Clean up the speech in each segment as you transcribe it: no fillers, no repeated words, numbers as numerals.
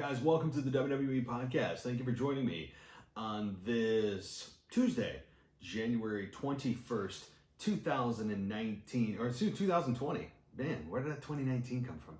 Guys, welcome to the WWE podcast. Thank you for joining me on this Tuesday, January 21st, 2019, or 2020. Man, where did that 2019 come from?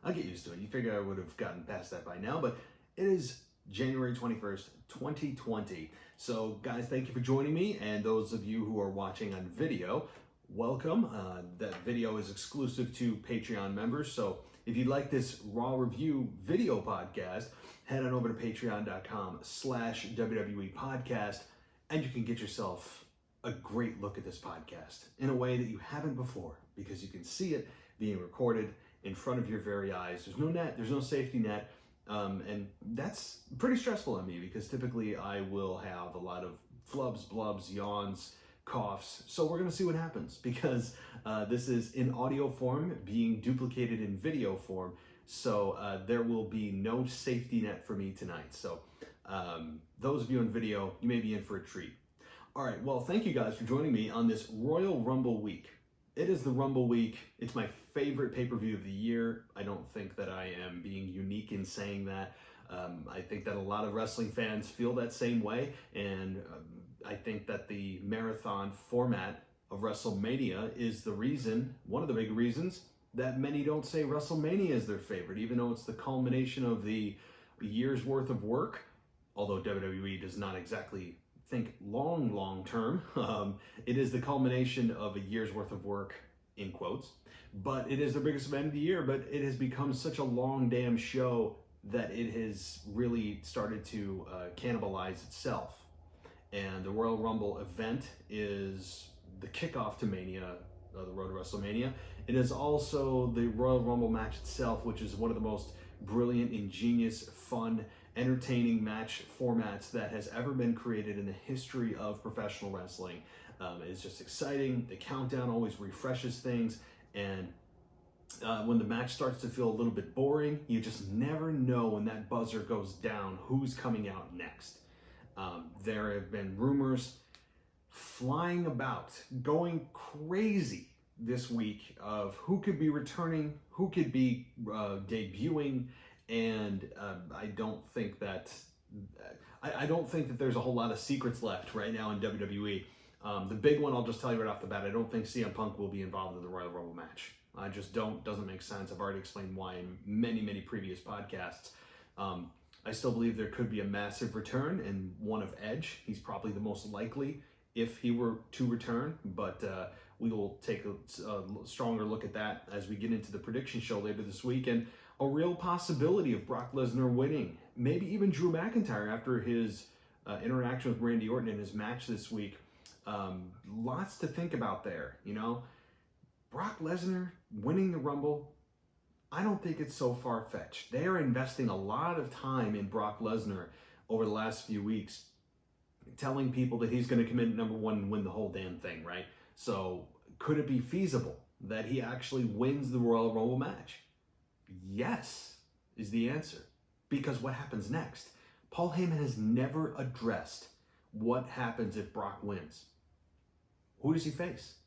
I'll get used to it. You figure I would have gotten past that by now, but it is January 21st, 2020. So, guys, thank you for joining me, and those of you who are watching on video, welcome. That video is exclusive to Patreon members, so if you'd like this Raw review video podcast, head on over to patreon.com/WWE podcast, and you can get yourself a great look at this podcast in a way that you haven't before, because you can see it being recorded in front of your very eyes. There's no net, there's no safety net, and that's pretty stressful on me because typically I will have a lot of flubs, blubs, yawns, coughs. So we're going to see what happens because this is in audio form being duplicated in video form. So there will be no safety net for me tonight. So those of you on video, you may be in for a treat. All right. Well, thank you guys for joining me on this Royal Rumble week. It is the Rumble week. It's my favorite pay-per-view of the year. I don't think that I am being unique in saying that. I think that a lot of wrestling fans feel that same way, and I think that the marathon format of WrestleMania is the reason, one of the big reasons, that many don't say WrestleMania is their favorite, even though it's the culmination of the year's worth of work, although WWE does not exactly think long term. It is the culmination of a year's worth of work, in quotes, but it is the biggest event of the year, but it has become such a long damn show that it has really started to cannibalize itself. And the Royal Rumble event is the kickoff to Mania, the road to WrestleMania. It is also the Royal Rumble match itself, which is one of the most brilliant, ingenious, fun, entertaining match formats that has ever been created in the history of professional wrestling. It's just exciting. The countdown always refreshes things, and when the match starts to feel a little bit boring, you just never know when that buzzer goes down who's coming out next. There have been rumors flying about, going crazy this week of who could be returning, who could be debuting, and I don't think that there's a whole lot of secrets left right now in WWE. The big one, I'll just tell you right off the bat, I don't think CM Punk will be involved in the Royal Rumble match. I just doesn't make sense. I've already explained why in many previous podcasts. I still believe there could be a massive return and one of Edge. He's probably the most likely if he were to return, but we will take a stronger look at that as we get into the prediction show later this week, and a real possibility of Brock Lesnar winning, maybe even Drew McIntyre after his interaction with Randy Orton in his match this week. Lots to think about there, you know. Brock Lesnar winning the Rumble, I don't think it's so far-fetched. They are investing a lot of time in Brock Lesnar over the last few weeks, telling people that he's going to come in at #1 and win the whole damn thing, right? So could it be feasible that he actually wins the Royal Rumble match? Yes, is the answer. Because what happens next? Paul Heyman has never addressed what happens if Brock wins. Who does he face,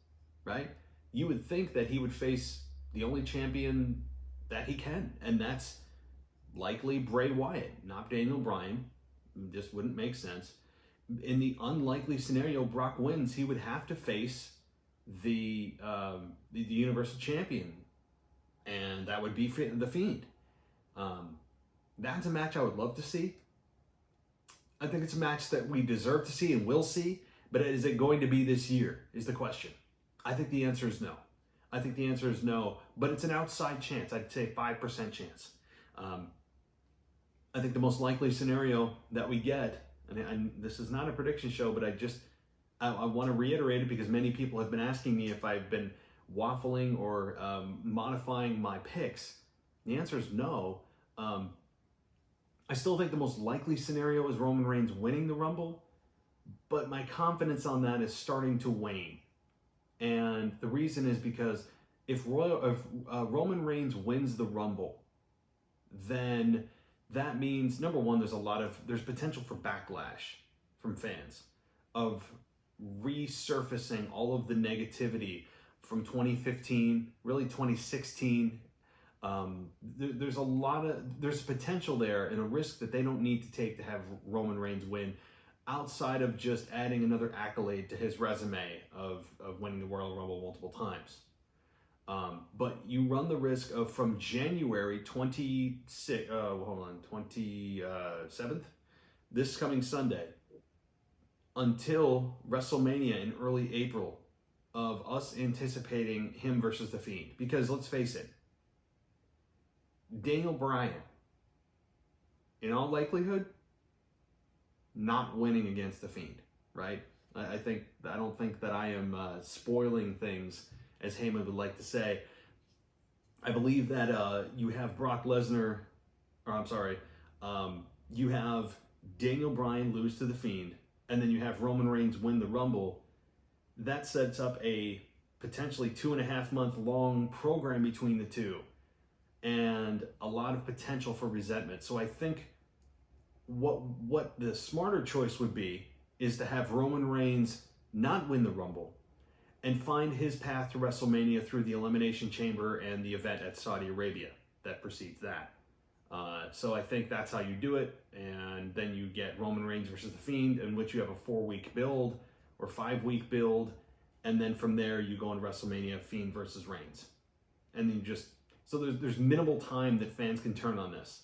right? You would think that he would face the only champion that he can, and that's likely Bray Wyatt, not Daniel Bryan. This wouldn't make sense. In the unlikely scenario Brock wins, he would have to face the Universal Champion, and that would be The Fiend. That's a match I would love to see. I think it's a match that we deserve to see and will see, but is it going to be this year is the question. I think the answer is no. I think the answer is no, but it's an outside chance. I'd say 5% chance. I think the most likely scenario that we get, and this is not a prediction show, but I want to reiterate it because many people have been asking me if I've been waffling or modifying my picks. The answer is no. I still think the most likely scenario is Roman Reigns winning the Rumble, but my confidence on that is starting to wane. And the reason is because if Roman Reigns wins the Rumble, then that means, number one, there's potential for backlash from fans of resurfacing all of the negativity from 2015, really 2016, There's potential there and a risk that they don't need to take to have Roman Reigns win, outside of just adding another accolade to his resume of winning the Royal Rumble multiple times. But you run the risk of, from January 27th, this coming Sunday, until WrestleMania in early April, of us anticipating him versus The Fiend. Because let's face it, Daniel Bryan, in all likelihood, not winning against The Fiend, right? I don't think that I am spoiling things, as Heyman would like to say. I believe that you have Brock Lesnar, you have Daniel Bryan lose to The Fiend, and then you have Roman Reigns win the Rumble. That sets up a potentially 2.5 month long program between the two, and a lot of potential for resentment. So I think what the smarter choice would be is to have Roman Reigns not win the Rumble and find his path to WrestleMania through the Elimination Chamber and the event at Saudi Arabia that precedes that. So I think that's how you do it, and then you get Roman Reigns versus The Fiend, in which you have a 4-week build or 5-week build, and then from there you go on WrestleMania, Fiend versus Reigns. And then so there's minimal time that fans can turn on this.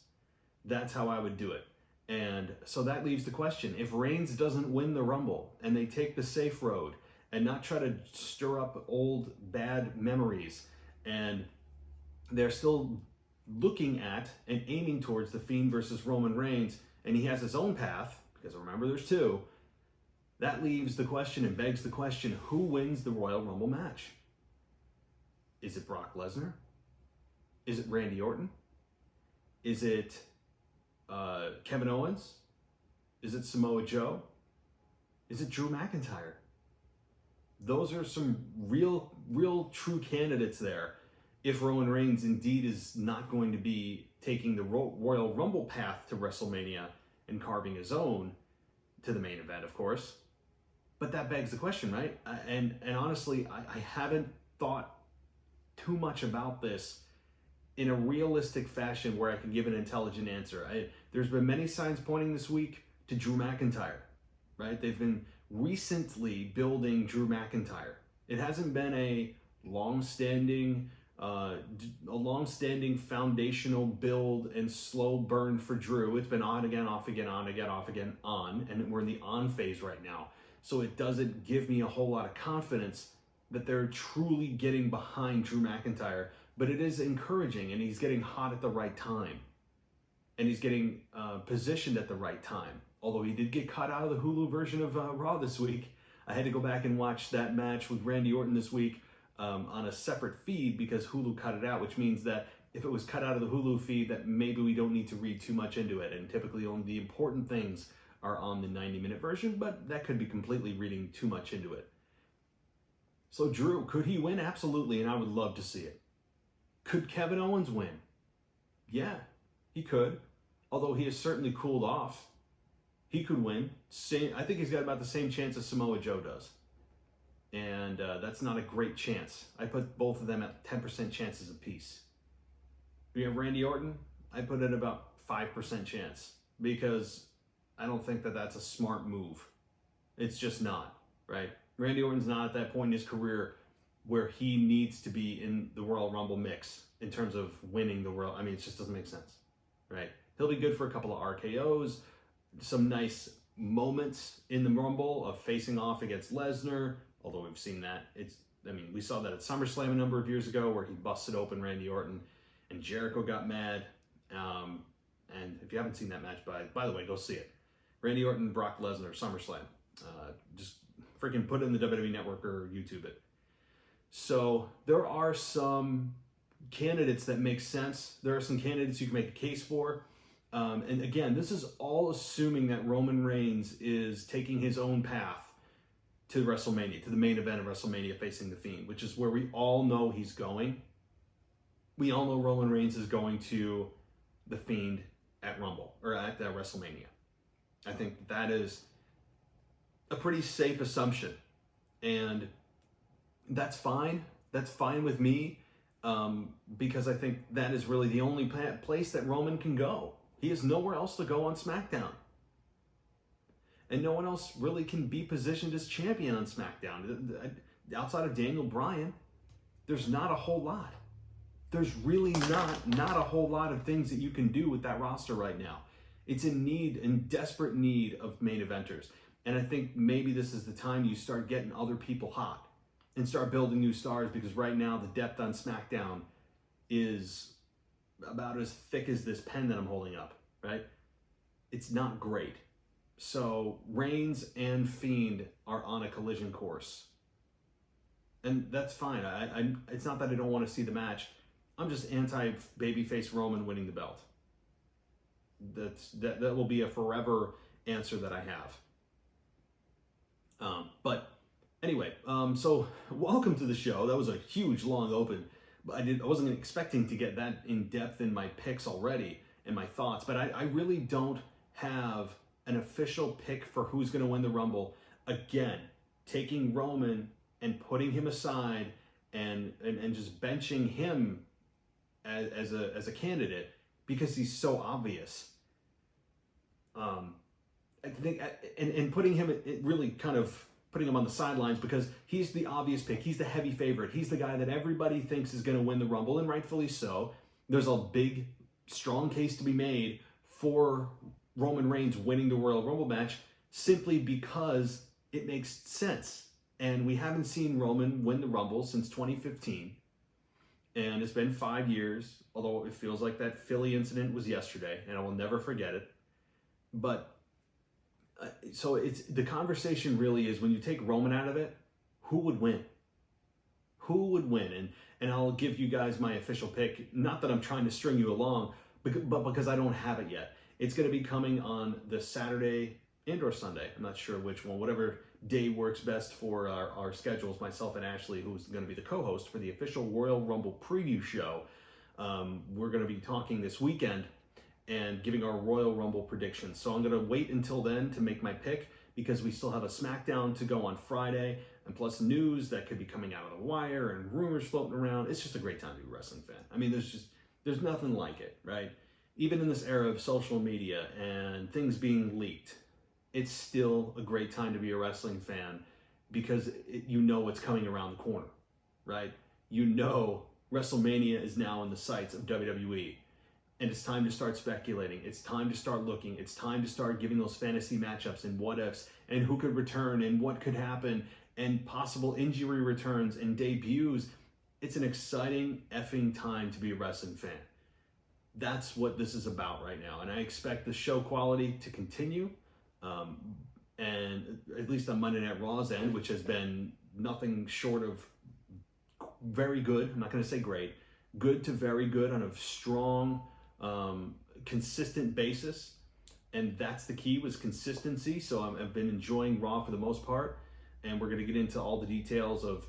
That's how I would do it. And so that leaves the question, if Reigns doesn't win the Rumble and they take the safe road and not try to stir up old bad memories, and they're still looking at and aiming towards The Fiend versus Roman Reigns, and he has his own path, because remember there's two, that leaves the question and begs the question, who wins the Royal Rumble match? Is it Brock Lesnar? Is it Randy Orton? Is it Kevin Owens? Is it Samoa Joe? Is it Drew McIntyre? Those are some real true candidates there, if Roman Reigns indeed is not going to be taking the Royal Rumble path to WrestleMania and carving his own to the main event, of course. But that begs the question, right? And honestly, I haven't thought too much about this in a realistic fashion where I can give an intelligent answer. There's been many signs pointing this week to Drew McIntyre, right? They've been recently building Drew McIntyre. It hasn't been a long-standing foundational build and slow burn for Drew. It's been on again, off again, on again, off again, on, and we're in the on phase right now. So it doesn't give me a whole lot of confidence that they're truly getting behind Drew McIntyre, but it is encouraging, and he's getting hot at the right time, and he's getting positioned at the right time. Although he did get cut out of the Hulu version of Raw this week. I had to go back and watch that match with Randy Orton this week on a separate feed because Hulu cut it out, which means that if it was cut out of the Hulu feed, that maybe we don't need to read too much into it. And typically only the important things are on the 90-minute version, but that could be completely reading too much into it. So Drew, could he win? Absolutely, and I would love to see it. Could Kevin Owens win? Yeah, he could. Although he has certainly cooled off. He could win. I think he's got about the same chance as Samoa Joe does. And that's not a great chance. I put both of them at 10% chances apiece. We have Randy Orton. I put it about 5% chance because I don't think that that's a smart move. It's just not, right? Randy Orton's not at that point in his career where he needs to be in the Royal Rumble mix in terms of winning the Royal. I mean, it just doesn't make sense, right? He'll be good for a couple of RKOs, some nice moments in the Rumble of facing off against Lesnar, although we've seen that. We saw that at SummerSlam a number of years ago where he busted open Randy Orton and Jericho got mad. And if you haven't seen that match, by the way, go see it. Randy Orton, Brock Lesnar, SummerSlam. Just freaking put it in the WWE Network or YouTube it. So there are some candidates that make sense. There are some candidates you can make a case for. And again, this is all assuming that Roman Reigns is taking his own path to WrestleMania, to the main event of WrestleMania facing The Fiend, which is where we all know he's going. We all know Roman Reigns is going to The Fiend at Rumble, or at WrestleMania. I think that is a pretty safe assumption. And that's fine. That's fine with me. because I think that is really the only place that Roman can go. He has nowhere else to go on SmackDown. And no one else really can be positioned as champion on SmackDown. Outside of Daniel Bryan, there's not a whole lot. There's really not a whole lot of things that you can do with that roster right now. It's in desperate need of main eventers. And I think maybe this is the time you start getting other people hot and start building new stars, because right now the depth on SmackDown is about as thick as this pen that I'm holding up, right? It's not great. So Reigns and Fiend are on a collision course. And that's fine. It's not that I don't want to see the match. I'm just anti-babyface Roman winning the belt. That will be a forever answer that I have. But anyway, so welcome to the show. That was a huge, long open. But I wasn't expecting to get that in depth in my picks already and my thoughts. But I really don't have an official pick for who's going to win the Rumble. Again, taking Roman and putting him aside and just benching him as a candidate because he's so obvious. I think and putting him really kind of putting him on the sidelines because he's the obvious pick. He's the heavy favorite. He's the guy that everybody thinks is going to win the Rumble, and rightfully so. There's a big, strong case to be made for Roman Reigns winning the Royal Rumble match simply because it makes sense. And we haven't seen Roman win the Rumble since 2015. And it's been 5 years, although it feels like that Philly incident was yesterday, and I will never forget it. But so the conversation really is, when you take Roman out of it, who would win? Who would win? And I'll give you guys my official pick. Not that I'm trying to string you along, but because I don't have it yet. It's going to be coming on the Saturday and or Sunday. I'm not sure which one. Whatever day works best for our schedules. Myself and Ashley, who's going to be the co-host for the official Royal Rumble preview show. We're going to be talking this weekend and giving our Royal Rumble predictions. So I'm going to wait until then to make my pick, because we still have a SmackDown to go on Friday, and plus news that could be coming out of the wire and rumors floating around. It's just a great time to be a wrestling fan. I mean, there's nothing like it, right? Even in this era of social media and things being leaked, it's still a great time to be a wrestling fan, because you know what's coming around the corner, right? You know WrestleMania is now in the sights of WWE. And it's time to start speculating. It's time to start looking. It's time to start giving those fantasy matchups and what ifs and who could return and what could happen and possible injury returns and debuts. It's an exciting effing time to be a wrestling fan. That's what this is about right now. And I expect the show quality to continue. And at least on Monday Night Raw's end, which has been nothing short of very good. I'm not going to say great. Good to very good on a strong, consistent basis, and that's the key, was consistency. So I've been enjoying Raw for the most part, and we're going to get into all the details of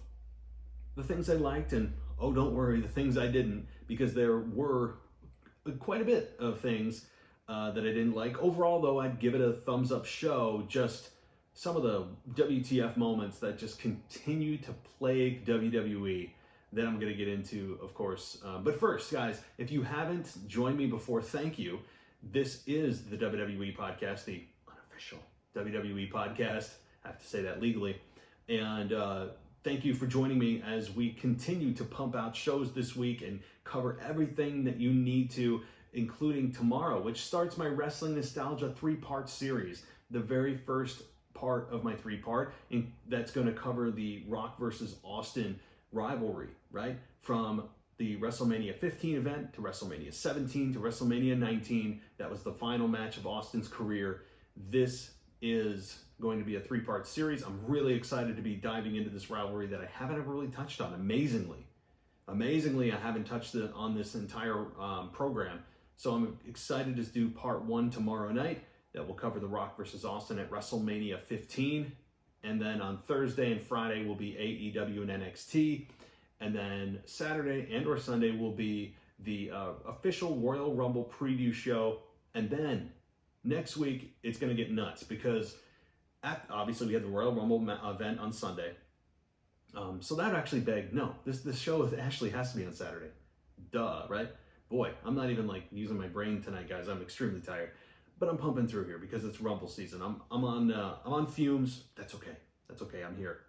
the things I liked and, oh, don't worry, the things I didn't, because there were quite a bit of things that I didn't like. Overall, though, I'd give it a thumbs up show. Just some of the WTF moments that just continue to plague WWE that I'm going to get into, of course. But first, guys, if you haven't joined me before, thank you. This is the WWE Podcast, the unofficial WWE Podcast. I have to say that legally. And thank you for joining me as we continue to pump out shows this week and cover everything that you need to, including tomorrow, which starts my Wrestling Nostalgia 3-part series. The very first part of my 3-part, that's going to cover the Rock versus Austin rivalry, right? From the WrestleMania 15 event to WrestleMania 17 to WrestleMania 19. That was the final match of Austin's career. This is going to be a 3-part series. I'm really excited to be diving into this rivalry that I haven't ever really touched on. Amazingly, I haven't touched it on this entire program. So I'm excited to do part 1 tomorrow night. That will cover The Rock versus Austin at WrestleMania 15. And then on Thursday and Friday will be AEW and NXT. And then Saturday and or Sunday will be the official Royal Rumble preview show. And then next week, it's going to get nuts, because obviously we have the Royal Rumble event on Sunday. So that actually begged, no, this show actually has to be on Saturday. Duh, right? Boy, I'm not even like using my brain tonight, guys. I'm extremely tired, but I'm pumping through here because it's Rumble season. I'm on fumes. That's okay. That's okay. I'm here.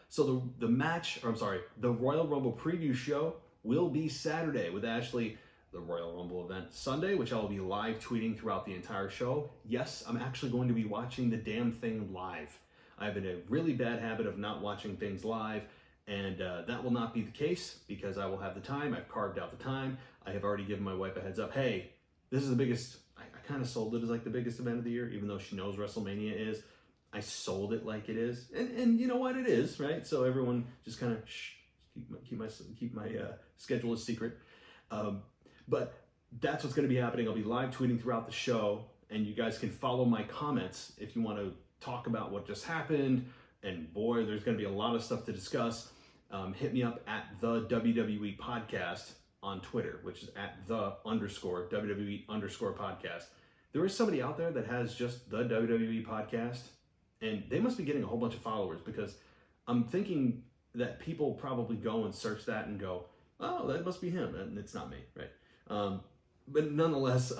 So the Royal Rumble preview show will be Saturday with Ashley. The Royal Rumble event Sunday, which I will be live tweeting throughout the entire show. Yes, I'm actually going to be watching the damn thing live. I have a really bad habit of not watching things live, and that will not be the case because I will have the time. I've carved out the time. I have already given my wife a heads up. Hey, this is the biggest. I kind of sold it as like the biggest event of the year, even though she knows WrestleMania is. I sold it like it is, and you know what, it is, right? So everyone just kind of keep my schedule a secret. But that's what's going to be happening. I'll be live tweeting throughout the show, and you guys can follow my comments if you want to talk about what just happened. And boy, there's going to be a lot of stuff to discuss. Hit me up at the WWE Podcast on Twitter, which is at the _WWE podcast. There is somebody out there that has just the WWE Podcast, and they must be getting a whole bunch of followers because I'm thinking that people probably go and search that and go, oh, that must be him. And it's not me, right? But nonetheless,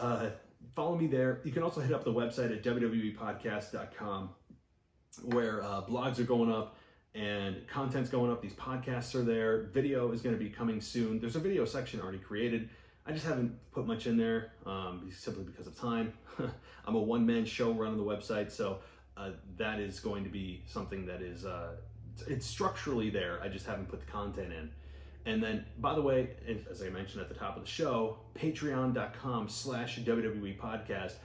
follow me there. You can also hit up the website at wwepodcast.com where blogs are going up and content's going up. These podcasts are there. Video is going to be coming soon. There's a video section already created. I just haven't put much in there simply because of time. I'm a one-man show running the website, so that is going to be something that is it's structurally there. I just haven't put the content in. And then, by the way, as I mentioned at the top of the show, patreon.com/WWE podcast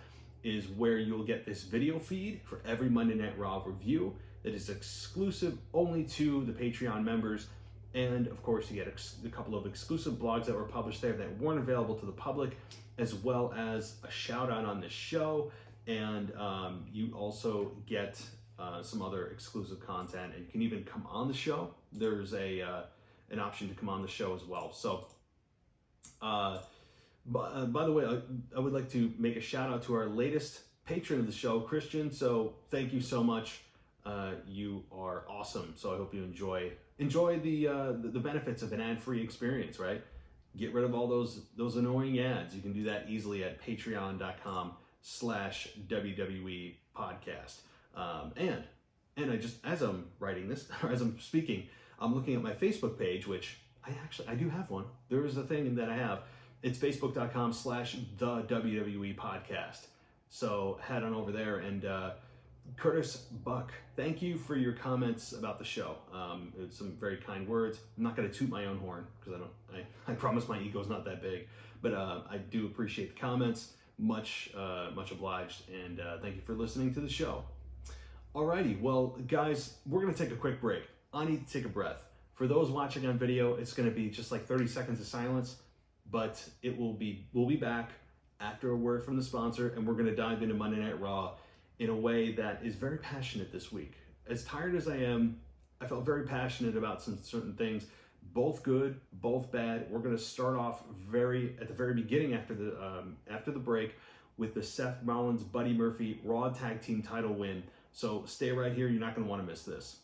is where you'll get this video feed for every Monday Night Raw review that is exclusive only to the Patreon members. And of course, you get a couple of exclusive blogs that were published there that weren't available to the public, as well as a shout out on this show. And you also get some other exclusive content, and you can even come on the show. There's an option to come on the show as well. So, by the way, I would like to make a shout out to our latest patron of the show, Christian. So thank you so much. You are awesome. So I hope you enjoy the benefits of an ad-free experience, right? Get rid of all those annoying ads. You can do that easily at patreon.com/WWE podcast. And I just, as I'm writing this, or as I'm speaking, I'm looking at my Facebook page, which I do have one. There is a thing that I have. It's facebook.com/the WWE podcast. So head on over there. And Curtis Buck, thank you for your comments about the show. It's some very kind words. I'm not going to toot my own horn because I promise my ego's not that big, but I do appreciate the comments. Much obliged. And thank you for listening to the show. Alrighty, well, guys, we're going to take a quick break. I need to take a breath. For those watching on video, it's going to be just like 30 seconds of silence, but we'll be back after a word from the sponsor, and we're going to dive into Monday Night Raw in a way that is very passionate this week. As tired as I am, I felt very passionate about some certain things, both good, both bad. We're going to start off at the very beginning after the break with the Seth Rollins Buddy Murphy Raw Tag Team title win. So stay right here. You're not going to want to miss this.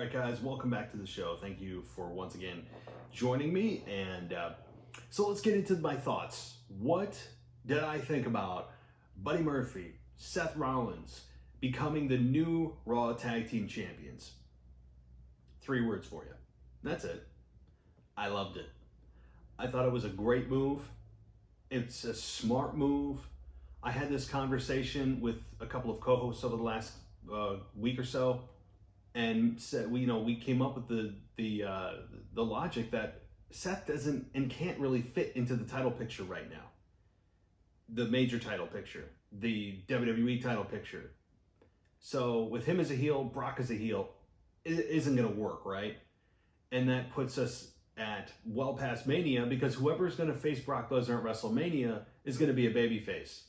right, guys, welcome back to the show. Thank you for once again joining me. And so let's get into my thoughts. What did I think about Buddy Murphy, Seth Rollins becoming the new Raw Tag Team Champions? 3 words for you. That's it. I loved it. I thought it was a great move. It's a smart move. I had this conversation with a couple of co-hosts over the last week or so, and said we came up with the logic that Seth doesn't and can't really fit into the title picture right now, the major title picture, the WWE title picture. So with him as a heel, Brock as a heel, it isn't going to work, right? And that puts us at well past Mania, because whoever's going to face Brock Lesnar at WrestleMania is going to be a babyface.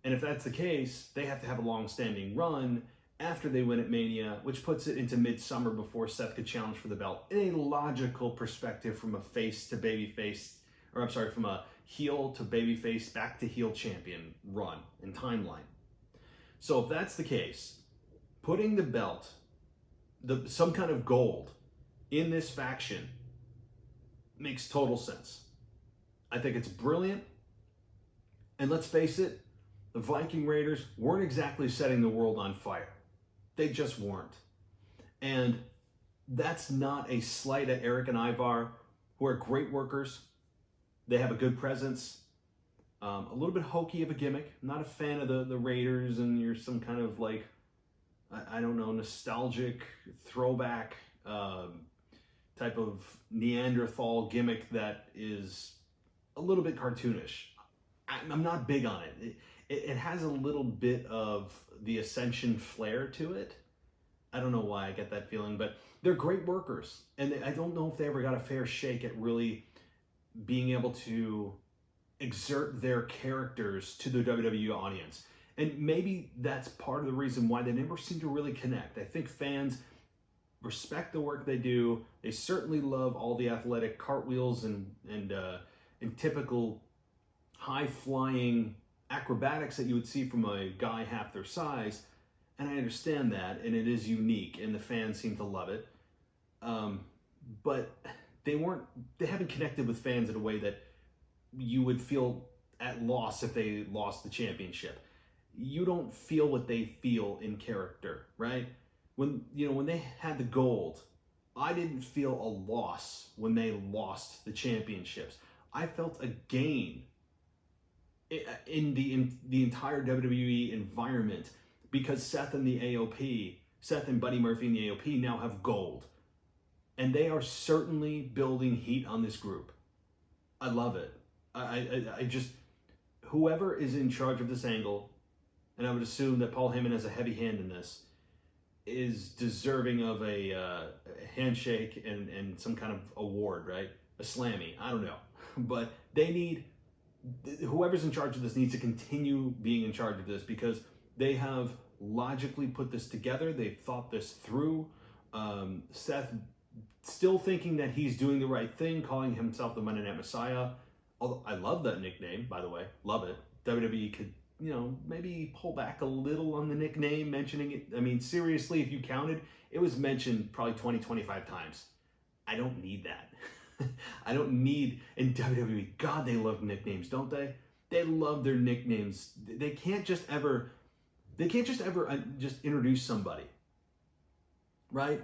And if that's the case, they have to have a long-standing run after they win at Mania, which puts it into midsummer before Seth could challenge for the belt in a logical perspective from a face to babyface, or I'm sorry, from a heel to babyface back to heel champion run and timeline. So if that's the case, putting the belt, some kind of gold in this faction makes total sense. I think it's brilliant. And let's face it, the Viking Raiders weren't exactly setting the world on fire. They just weren't. And that's not a slight at Eric and Ivar, who are great workers. They have a good presence. A little bit hokey of a gimmick. I'm not a fan of the Raiders, and you're some kind of like, I don't know, nostalgic throwback type of Neanderthal gimmick that is a little bit cartoonish. I'm not big on it. It has a little bit of the Ascension flair to it. I don't know why I get that feeling, but they're great workers. And I don't know if they ever got a fair shake at really being able to exert their characters to the WWE audience. And maybe that's part of the reason why they never seem to really connect. I think fans respect the work they do. They certainly love all the athletic cartwheels and typical high-flying acrobatics that you would see from a guy half their size, and I understand that, and it is unique, and the fans seem to love it. But they haven't connected with fans in a way that you would feel at loss if they lost the championship. You don't feel what they feel in character, right? When they had the gold, I didn't feel a loss when they lost the championships. I felt a gain in the entire WWE environment, because Seth and Buddy Murphy and the AOP now have gold, and they are certainly building heat on this group. I love it. I just, whoever is in charge of this angle, and I would assume that Paul Heyman has a heavy hand in this, is deserving of a handshake and some kind of award, right? A Slammy, I don't know. But whoever's in charge of this needs to continue being in charge of this, because they have logically put this together. They've thought this through. Seth still thinking that he's doing the right thing, calling himself the Monday Night Messiah. Although I love that nickname, by the way. Love it. WWE could, maybe pull back a little on the nickname, mentioning it. I mean, seriously, if you counted, it was mentioned probably 20, 25 times. I don't need that. I don't need, in WWE, God, they love nicknames, don't they? They love their nicknames. They can't just ever just introduce somebody, right?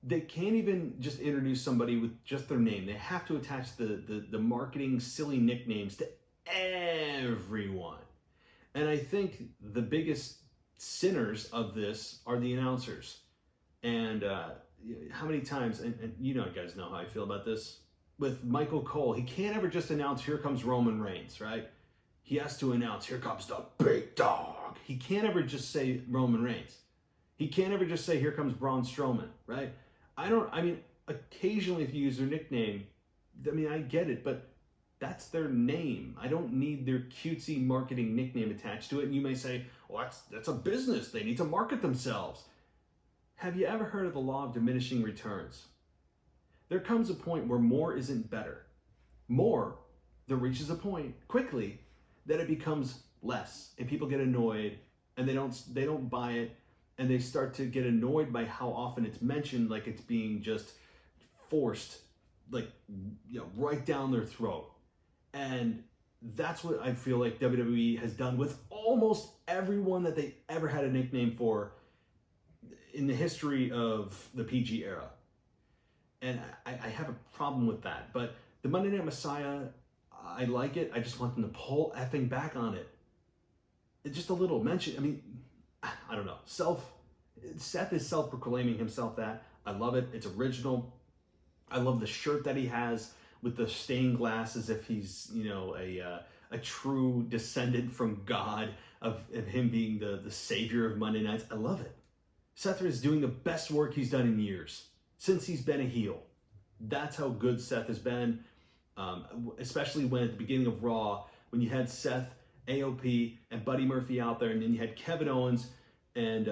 They can't even just introduce somebody with just their name. They have to attach the marketing silly nicknames to everyone. And I think the biggest sinners of this are the announcers. And how many times, and you guys know how I feel about this, with Michael Cole, he can't ever just announce, here comes Roman Reigns, right? He has to announce, here comes the big dog. He can't ever just say Roman Reigns. He can't ever just say, here comes Braun Strowman, right? Occasionally if you use their nickname, I get it, but that's their name. I don't need their cutesy marketing nickname attached to it. And you may say, well, that's a business. They need to market themselves. Have you ever heard of the law of diminishing returns? There comes a point where more isn't better. There reaches a point quickly that it becomes less, and people get annoyed, and they don't buy it, and they start to get annoyed by how often it's mentioned, like it's being just forced, like, you know, right down their throat. And that's what I feel like WWE has done with almost everyone that they ever had a nickname for in the history of the PG era. And I have a problem with that. But the Monday Night Messiah, I like it. I just want them to pull effing back on it. It's just a little mention. I mean, I don't know. Seth is self-proclaiming himself that. I love it. It's original. I love the shirt that he has with the stained glass, as if he's, you know, a true descendant from God, of him being the savior of Monday nights. I love it. Seth is doing the best work he's done in years, since he's been a heel. That's how good Seth has been, especially when at the beginning of Raw, when you had Seth, AOP, and Buddy Murphy out there, and then you had Kevin Owens and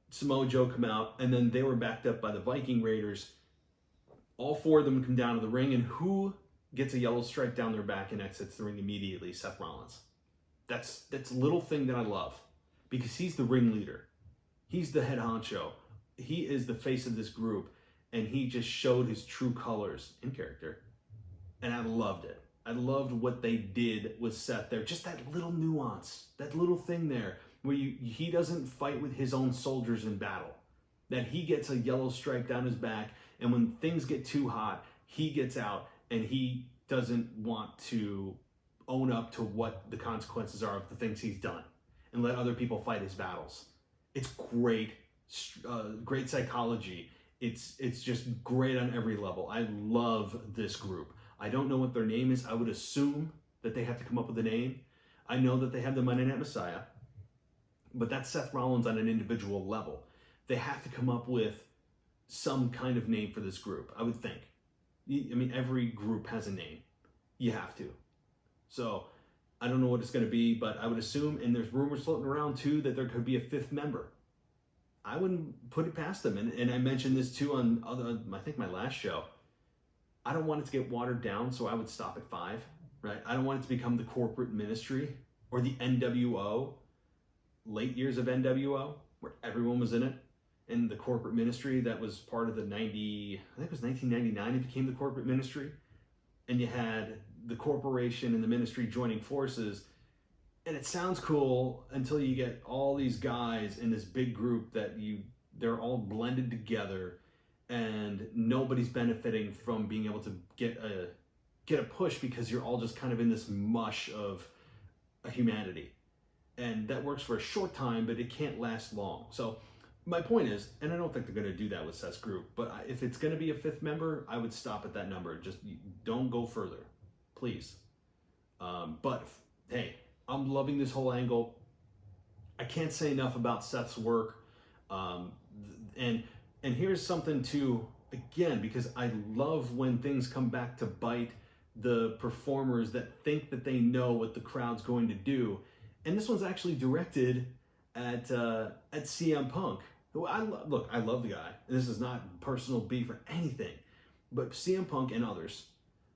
Samoa Joe come out, and then they were backed up by the Viking Raiders. All four of them come down to the ring, and who gets a yellow stripe down their back and exits the ring immediately? Seth Rollins. That's a little thing that I love, because he's the ringleader. He's the head honcho. He is the face of this group, and he just showed his true colors in character, and I loved it. I loved what they did with Seth there. Just that little nuance, that little thing there, where he doesn't fight with his own soldiers in battle. That he gets a yellow stripe down his back, and when things get too hot, he gets out, and he doesn't want to own up to what the consequences are of the things he's done, and let other people fight his battles. It's great, great psychology. It's just great on every level. I love this group. I don't know what their name is. I would assume that they have to come up with a name. I know that they have the Monday Night Messiah, but that's Seth Rollins on an individual level. They have to come up with some kind of name for this group, I would think. I mean, every group has a name. You have to. So I don't know what it's going to be, but I would assume, and there's rumors floating around too, that there could be a fifth member. I wouldn't put it past them. And I mentioned this too on I think my last show. I don't want it to get watered down, so I would stop at 5, right? I don't want it to become the corporate ministry or the NWO, late years of NWO, where everyone was in it. And the corporate ministry that was part of the 1999, it became the corporate ministry. And you had the corporation and the ministry joining forces. And it sounds cool until you get all these guys in this big group that they're all blended together, and nobody's benefiting from being able to get a push, because you're all just kind of in this mush of humanity. And that works for a short time, but it can't last long. So my point is, and I don't think they're going to do that with Seth's group, but if it's going to be a fifth member, I would stop at that number. Just don't go further, please. But hey, I'm loving this whole angle. I can't say enough about Seth's work. And here's something too, again, because I love when things come back to bite the performers that think that they know what the crowd's going to do. And this one's actually directed at CM Punk. Who I love the guy. This is not personal beef or anything, but CM Punk and others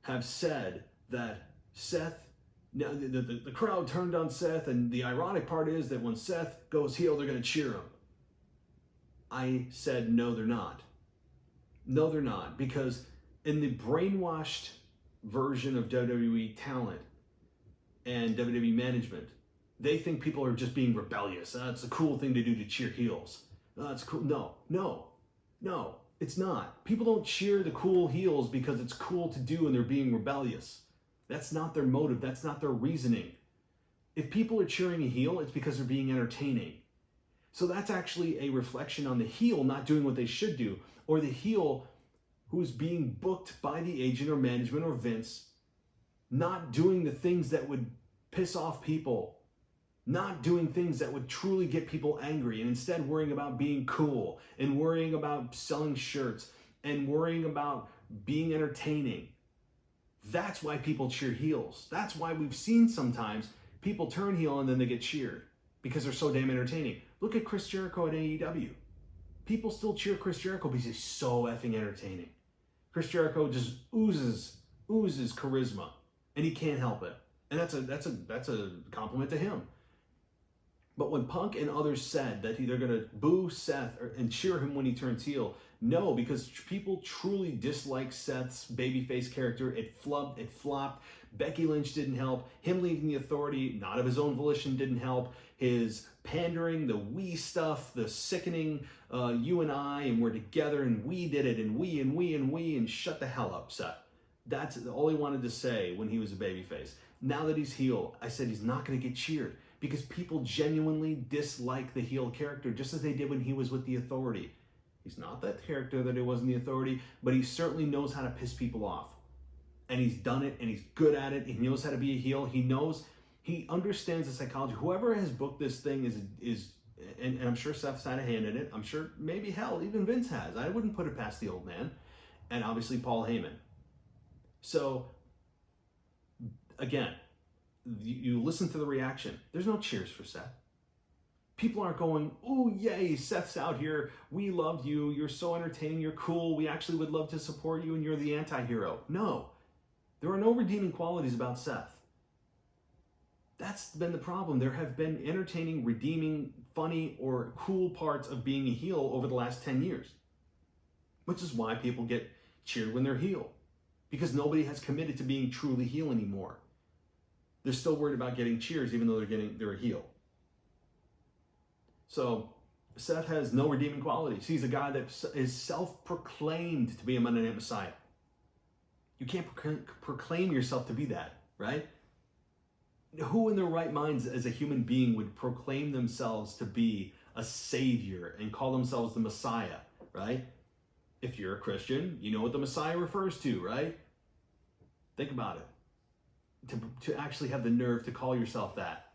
have said that Seth, now the crowd turned on Seth, and the ironic part is that when Seth goes heel, they're going to cheer him. I said, no, they're not. No, they're not, because in the brainwashed version of WWE talent and WWE management, they think people are just being rebellious. It's a cool thing to do to cheer heels. It's cool. No, it's not. People don't cheer the cool heels because it's cool to do and they're being rebellious. That's not their motive. That's not their reasoning. If people are cheering a heel, it's because they're being entertaining. So that's actually a reflection on the heel not doing what they should do, or the heel who's being booked by the agent or management or Vince not doing the things that would piss off people, not doing things that would truly get people angry, and instead worrying about being cool and worrying about selling shirts and worrying about being entertaining. That's why people cheer heels. That's why we've seen sometimes people turn heel and then they get cheered because they're so damn entertaining. Look at Chris Jericho at AEW. People still cheer Chris Jericho because he's so effing entertaining. Chris Jericho just oozes charisma, and he can't help it. And that's a compliment to him. But when Punk and others said that they're going to boo Seth and cheer him when he turns heel, no, because people truly dislike Seth's babyface character. It flopped. Becky Lynch didn't help. Him leaving the Authority, not of his own volition, didn't help. His pandering, the we stuff, the sickening, you and I, and we're together, and we did it, and we, and shut the hell up, Seth. That's all he wanted to say when he was a babyface. Now that he's heel, I said he's not going to get cheered because people genuinely dislike the heel character, just as they did when he was with the Authority. He's not that character that he was in the Authority, but he certainly knows how to piss people off. And he's done it, and he's good at it. He knows how to be a heel. He understands the psychology. Whoever has booked this thing is and I'm sure Seth's had a hand in it. I'm sure, maybe hell, even Vince has. I wouldn't put it past the old man. And obviously Paul Heyman. So, again, you listen to the reaction. There's no cheers for Seth. People aren't going, oh, yay, Seth's out here. We love you. You're so entertaining. You're cool. We actually would love to support you, and you're the anti-hero. No. There are no redeeming qualities about Seth. That's been the problem. There have been entertaining, redeeming, funny, or cool parts of being a heel over the last 10 years. Which is why people get cheered when they're heel. Because nobody has committed to being truly heel anymore. They're still worried about getting cheers even though they're a heel. So Seth has no redeeming qualities. He's a guy that is self-proclaimed to be a Monday Night Messiah. You can't proclaim yourself to be that, right? Who in their right minds as a human being would proclaim themselves to be a savior and call themselves the Messiah, right? If you're a Christian, you know what the Messiah refers to, right? Think about it. To actually have the nerve to call yourself that.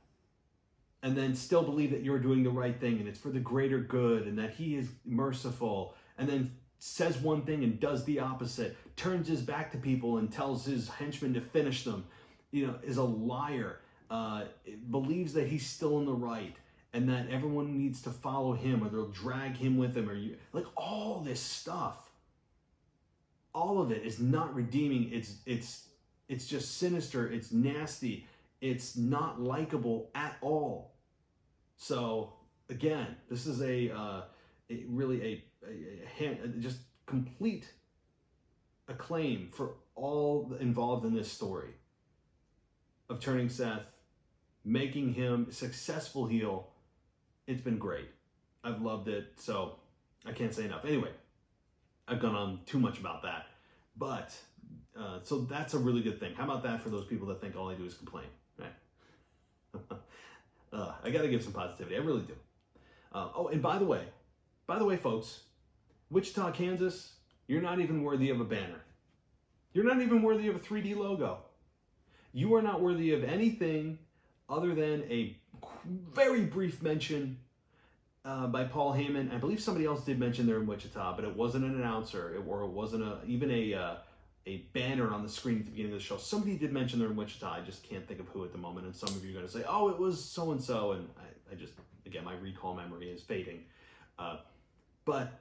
And then still believe that you're doing the right thing and it's for the greater good and that he is merciful, and then says one thing and does the opposite, turns his back to people and tells his henchmen to finish them, is a liar, believes that he's still in the right and that everyone needs to follow him or they'll drag him with them, like all this stuff. All of it is not redeeming. It's just sinister. It's nasty. It's not likable at all. So again, this is just complete acclaim for all involved in this story of turning Seth, making him a successful heel. It's been great. I've loved it. So I can't say enough. Anyway, I've gone on too much about that, but so that's a really good thing. How about that for those people that think all I do is complain, right? I got to give some positivity. I really do. And by the way, folks, Wichita, Kansas, you're not even worthy of a banner. You're not even worthy of a 3D logo. You are not worthy of anything other than a very brief mention by Paul Heyman. I believe somebody else did mention they're in Wichita, but it wasn't an announcer, or it wasn't even a banner on the screen at the beginning of the show. Somebody did mention they're in Wichita. I just can't think of who at the moment. And some of you are going to say, oh, it was so-and-so. And I just, again, my recall memory is fading. But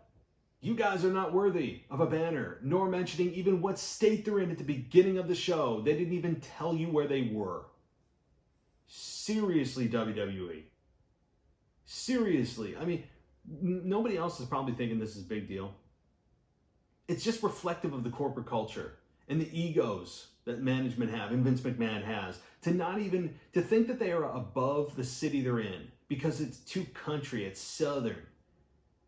you guys are not worthy of a banner, nor mentioning even what state they're in at the beginning of the show. They didn't even tell you where they were. Seriously, WWE. Seriously. I mean, nobody else is probably thinking this is a big deal. It's just reflective of the corporate culture and the egos that management have and Vince McMahon has to think that they are above the city they're in because it's too country, it's Southern.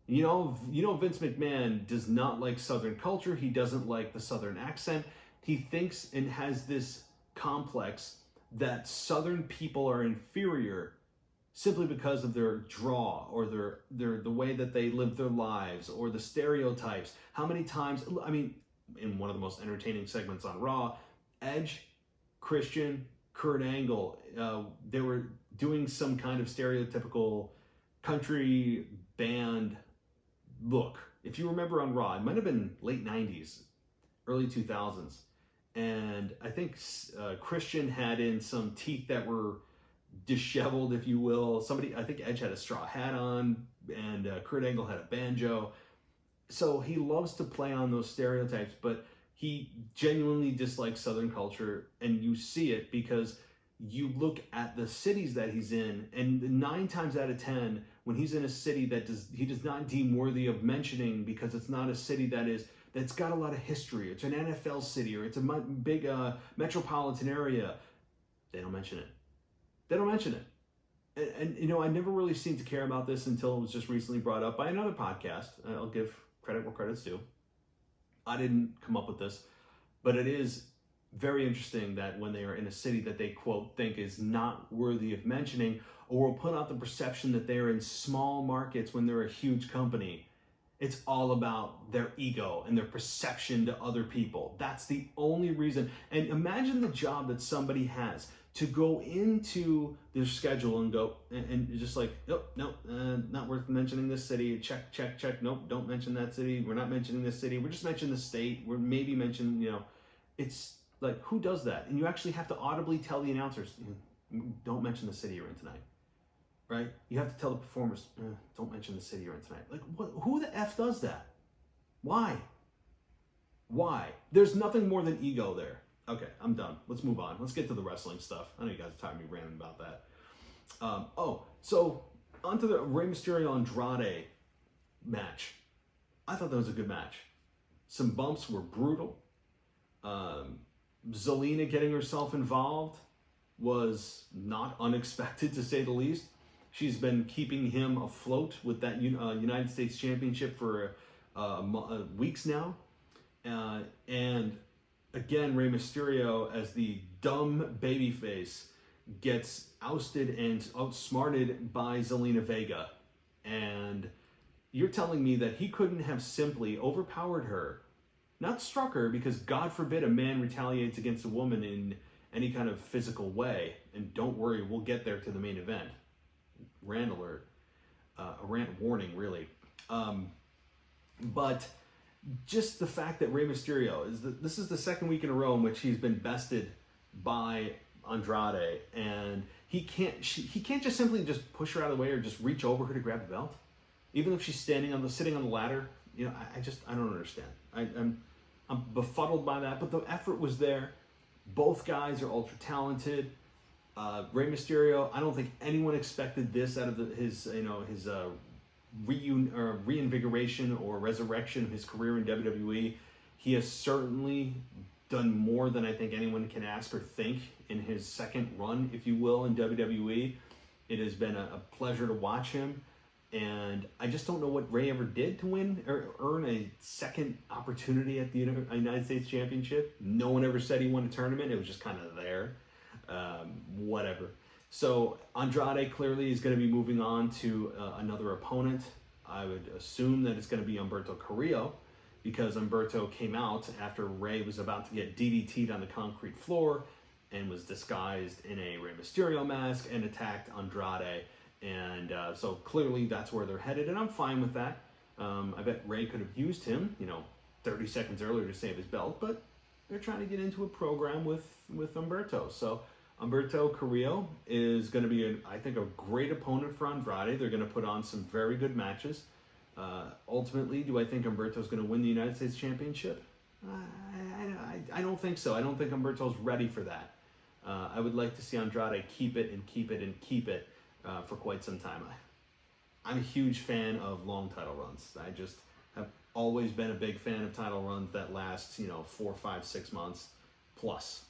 You know Vince McMahon does not like Southern culture. He doesn't like the Southern accent. He thinks and has this complex that Southern people are inferior simply because of their draw or the way that they live their lives or the stereotypes. How many times, I mean, in one of the most entertaining segments on Raw, Edge, Christian, Kurt Angle, they were doing some kind of stereotypical country band look. If you remember on Raw, it might have been late 90s, early 2000s. And I think Christian had in some teeth that were disheveled, if you will. I think Edge had a straw hat on, and Kurt Angle had a banjo. So he loves to play on those stereotypes, but he genuinely dislikes Southern culture, and you see it because you look at the cities that he's in, and 9 times out of 10, when he's in a city that he does not deem worthy of mentioning because it's not a city that's got a lot of history, it's an NFL city, or it's a big metropolitan area, they don't mention it. They don't mention it. And you know, I never really seemed to care about this until it was just recently brought up by another podcast. I'll give credit where credit's due. I didn't come up with this, but it is very interesting that when they are in a city that they, quote, think is not worthy of mentioning, or will put out the perception that they're in small markets when they're a huge company, it's all about their ego and their perception to other people. That's the only reason. And imagine the job that somebody has to go into their schedule and go, and just like, nope, not worth mentioning this city, check, nope, don't mention that city, we're not mentioning this city, we're just mentioning the state, we're maybe mentioning, you know, it's like, who does that? And you actually have to audibly tell the announcers, don't mention the city you're in tonight, right? You have to tell the performers, don't mention the city you're in tonight. Like, what? Who the F does that? Why? There's nothing more than ego there. Okay, I'm done. Let's move on. Let's get to the wrestling stuff. I know you guys are tired of me ranting about that. So onto the Rey Mysterio Andrade match. I thought that was a good match. Some bumps were brutal. Zelina getting herself involved was not unexpected, to say the least. She's been keeping him afloat with that United States Championship for weeks now. And again, Rey Mysterio, as the dumb babyface, gets ousted and outsmarted by Zelina Vega. And you're telling me that he couldn't have simply overpowered her, not struck her, because God forbid a man retaliates against a woman in any kind of physical way. And don't worry, we'll get there to the main event. Rant alert. A rant warning, really. But just the fact that Rey Mysterio this is the second week in a row in which he's been bested by Andrade, and he can't just simply just push her out of the way or just reach over her to grab the belt, even if she's sitting on the ladder. You know, I don't understand. I'm befuddled by that, but the effort was there. Both guys are ultra talented. Rey Mysterio, I don't think anyone expected this out of his reinvigoration or resurrection of his career in WWE. He has certainly done more than I think anyone can ask or think in his second run, if you will, in WWE. It has been a pleasure to watch him, and I just don't know what Rey ever did to win or earn a second opportunity at the United States Championship. No one ever said he won a tournament. It was just kind of there. Whatever. So Andrade clearly is going to be moving on to another opponent. I would assume that it's going to be Humberto Carrillo, because Humberto came out after Rey was about to get DDT'd on the concrete floor and was disguised in a Rey Mysterio mask and attacked Andrade. And so clearly that's where they're headed, and I'm fine with that. I bet Rey could have used him, 30 seconds earlier to save his belt, but they're trying to get into a program with Humberto. So Humberto Carrillo is going to be, I think, a great opponent for Andrade. They're going to put on some very good matches. Ultimately, do I think Humberto's going to win the United States Championship? I don't think so. I don't think Humberto's ready for that. I would like to see Andrade keep it for quite some time. I'm a huge fan of long title runs. I just have always been a big fan of title runs that last, 4, 5, 6 months plus.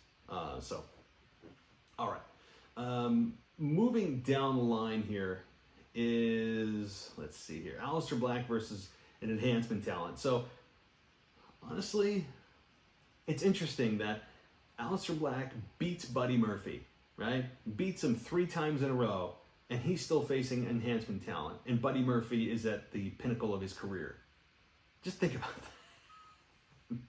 All right. Moving down the line here is, let's see here, Aleister Black versus an enhancement talent. So, honestly, it's interesting that Aleister Black beats Buddy Murphy, right? Beats him 3 times in a row, and he's still facing enhancement talent. And Buddy Murphy is at the pinnacle of his career. Just think about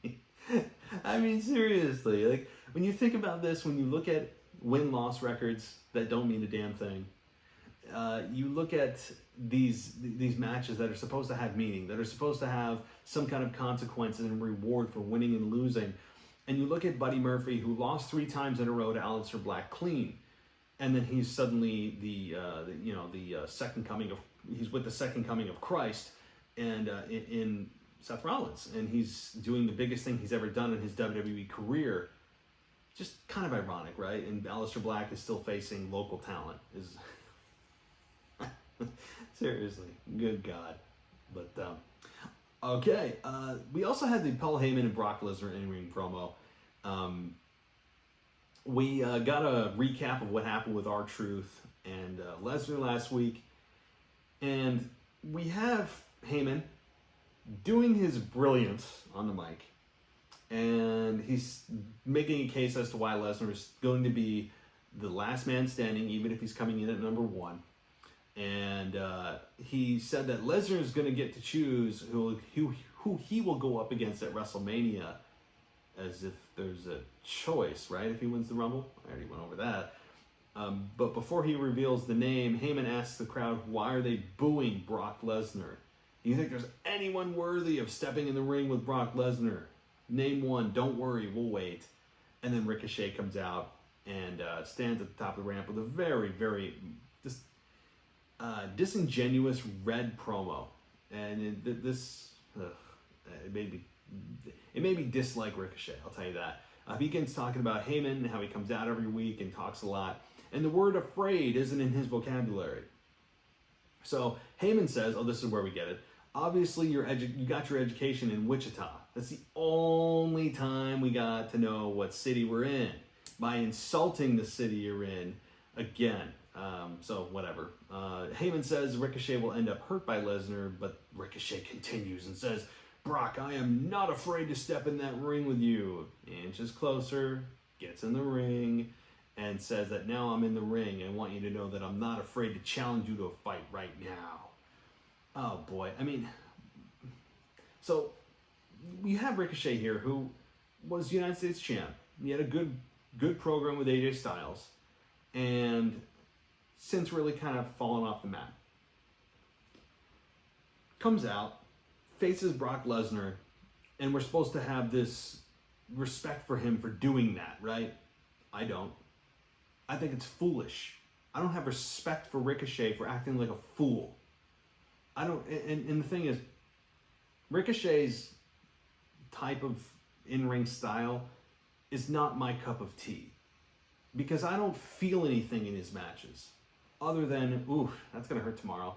that. I mean, seriously, like, when you think about this, when you look at win-loss records that don't mean a damn thing, you look at these matches that are supposed to have meaning, that are supposed to have some kind of consequences and reward for winning and losing, and you look at Buddy Murphy, who lost 3 times in a row to Aleister Black clean, and then he's suddenly he's with the second coming of Christ, and in Seth Rollins, and he's doing the biggest thing he's ever done in his WWE career. just kind of ironic, right? And Aleister Black is still facing local talent. Is seriously, good God. But okay, we also had the Paul Heyman and Brock Lesnar in-ring promo. We got a recap of what happened with R-Truth and Lesnar last week, and we have Heyman doing his brilliance on the mic, and he's making a case as to why Lesnar is going to be the last man standing, even if he's coming in at number 1. And he said that Lesnar is going to get to choose who he will go up against at WrestleMania, as if there's a choice, right? If he wins the Rumble. I already went over that. But before he reveals the name, Heyman asks the crowd, why are they booing Brock Lesnar? Do you think there's anyone worthy of stepping in the ring with Brock Lesnar? Name one. Don't worry, we'll wait. And then Ricochet comes out and stands at the top of the ramp with a very, very disingenuous red promo. And it made me dislike Ricochet, I'll tell you that. He begins talking about Heyman, how he comes out every week and talks a lot. And the word afraid isn't in his vocabulary. So Heyman says, oh, this is where we get it. Obviously, you got your education in Wichita. That's the only time we got to know what city we're in. By insulting the city you're in, again. So whatever. Heyman says Ricochet will end up hurt by Lesnar, but Ricochet continues and says, Brock, I am not afraid to step in that ring with you. Inches closer, gets in the ring, and says that now I'm in the ring and want you to know that I'm not afraid to challenge you to a fight right now. Oh boy, I mean, so we have Ricochet here, who was United States champ. He had a good program with AJ Styles, and since really kind of fallen off the map. Comes out, faces Brock Lesnar, and we're supposed to have this respect for him for doing that, right? I don't. I think it's foolish. I don't have respect for Ricochet for acting like a fool. I don't, and the thing is, Ricochet's type of in-ring style is not my cup of tea. Because I don't feel anything in his matches. Other than, ooh, that's going to hurt tomorrow.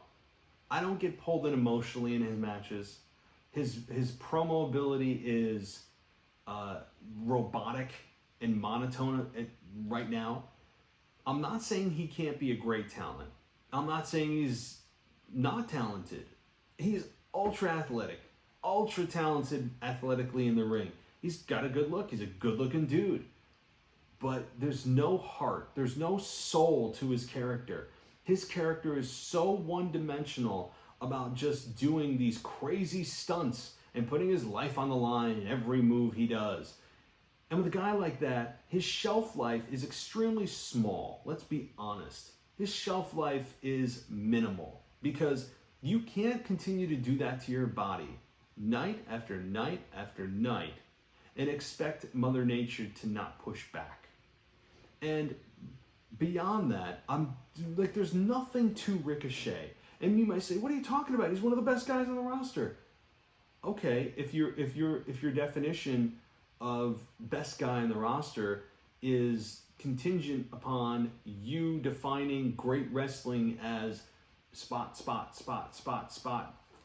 I don't get pulled in emotionally in his matches. His promo ability is robotic and monotone right now. I'm not saying he can't be a great talent. I'm not saying he's not talented. He's ultra athletic, ultra talented athletically in the ring. He's got a good look. He's a good looking dude. But there's no heart. There's no soul to his character. His character is so one-dimensional about just doing these crazy stunts and putting his life on the line in every move he does. And with a guy like that, his shelf life is extremely small. Let's be honest. His shelf life is minimal because you can't continue to do that to your body night after night after night and expect Mother Nature to not push back. And beyond that, I'm like, there's nothing to Ricochet. And you might say, what are you talking about? He's one of the best guys on the roster. Okay, if your definition of best guy on the roster is contingent upon you defining great wrestling as spot,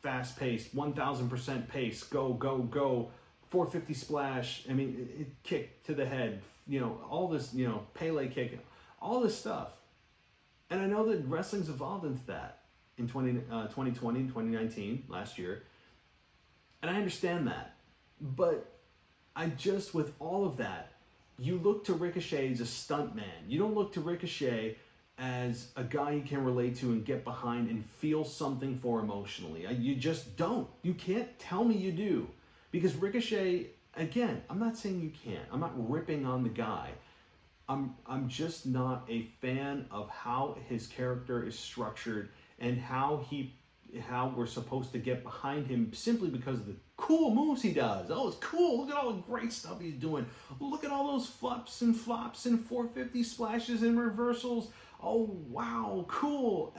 fast paced, 1000% pace, go, 450 splash, I mean, kick to the head, all this, Pele kick, all this stuff. And I know that wrestling's evolved into that in 2020 and 2019, last year. And I understand that. But with all of that, you look to Ricochet as a stunt man. You don't look to Ricochet as a guy you can relate to and get behind and feel something for emotionally. You just don't. You can't tell me you do. Because Ricochet, again, I'm not saying you can't. I'm not ripping on the guy. I'm just not a fan of how his character is structured and how we're supposed to get behind him simply because of the cool moves he does. Oh, it's cool. Look at all the great stuff he's doing. Look at all those flips and flops and 450 splashes and reversals. Oh, wow, cool.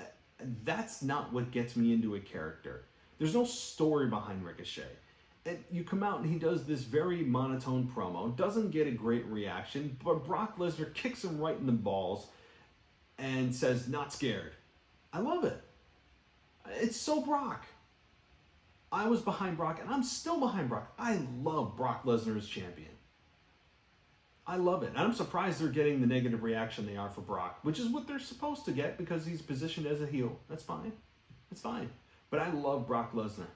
That's not what gets me into a character. There's no story behind Ricochet. And you come out and he does this very monotone promo, doesn't get a great reaction, but Brock Lesnar kicks him right in the balls and says, "Not scared." I love it. It's so Brock. I was behind Brock, and I'm still behind Brock. I love Brock Lesnar as champion. I love it. And I'm surprised they're getting the negative reaction they are for Brock, which is what they're supposed to get because he's positioned as a heel. That's fine. It's fine. But I love Brock Lesnar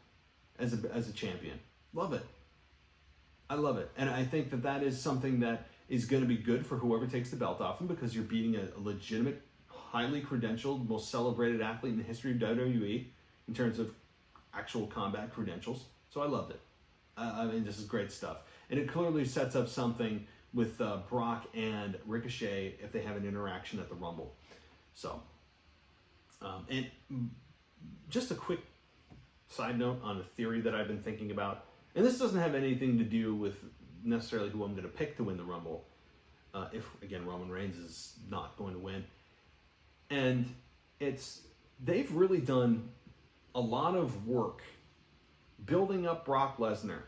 as a champion. Love it. I love it. And I think that is something that is going to be good for whoever takes the belt off him because you're beating a legitimate, highly credentialed, most celebrated athlete in the history of WWE in terms of actual combat credentials. So I loved it. I mean, this is great stuff. And it clearly sets up something with Brock and Ricochet if they have an interaction at the Rumble. So, and just a quick side note on a theory that I've been thinking about. And this doesn't have anything to do with necessarily who I'm going to pick to win the Rumble. If, again, Roman Reigns is not going to win. And they've really done a lot of work building up Brock Lesnar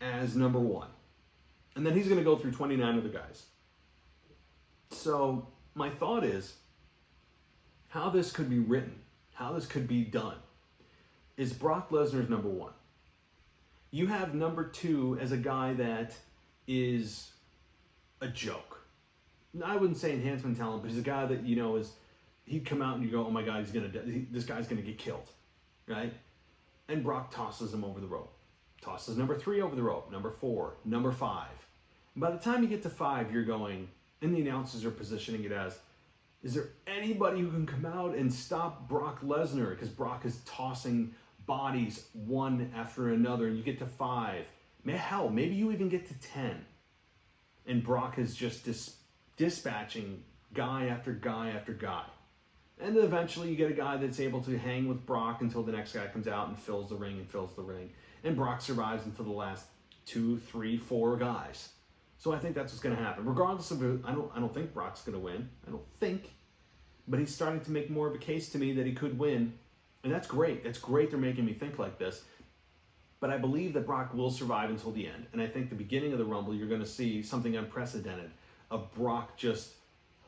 as number one. And then he's going to go through 29 other guys. So my thought is how this could be written, how this could be done, is Brock Lesnar's number one. You have number two as a guy that is a joke. I wouldn't say enhancement talent, but he's a guy that, he'd come out and you go, oh my God, this guy's going to get killed, right? And Brock tosses him over the rope. Tosses number 3 over the rope, number 4, number 5. And by the time you get to 5, you're going, and the announcers are positioning it as, is there anybody who can come out and stop Brock Lesnar? Because Brock is tossing bodies one after another, and you get to 5. Hell, maybe you even get to 10. And Brock is just dispatching guy after guy after guy. And then eventually you get a guy that's able to hang with Brock until the next guy comes out and fills the ring. And Brock survives until the last 2, 3, 4 guys. So I think that's what's going to happen. Regardless of, I don't think Brock's going to win. I don't think. But he's starting to make more of a case to me that he could win. And that's great. That's great they're making me think like this. But I believe that Brock will survive until the end. And I think the beginning of the Rumble, you're going to see something unprecedented of Brock just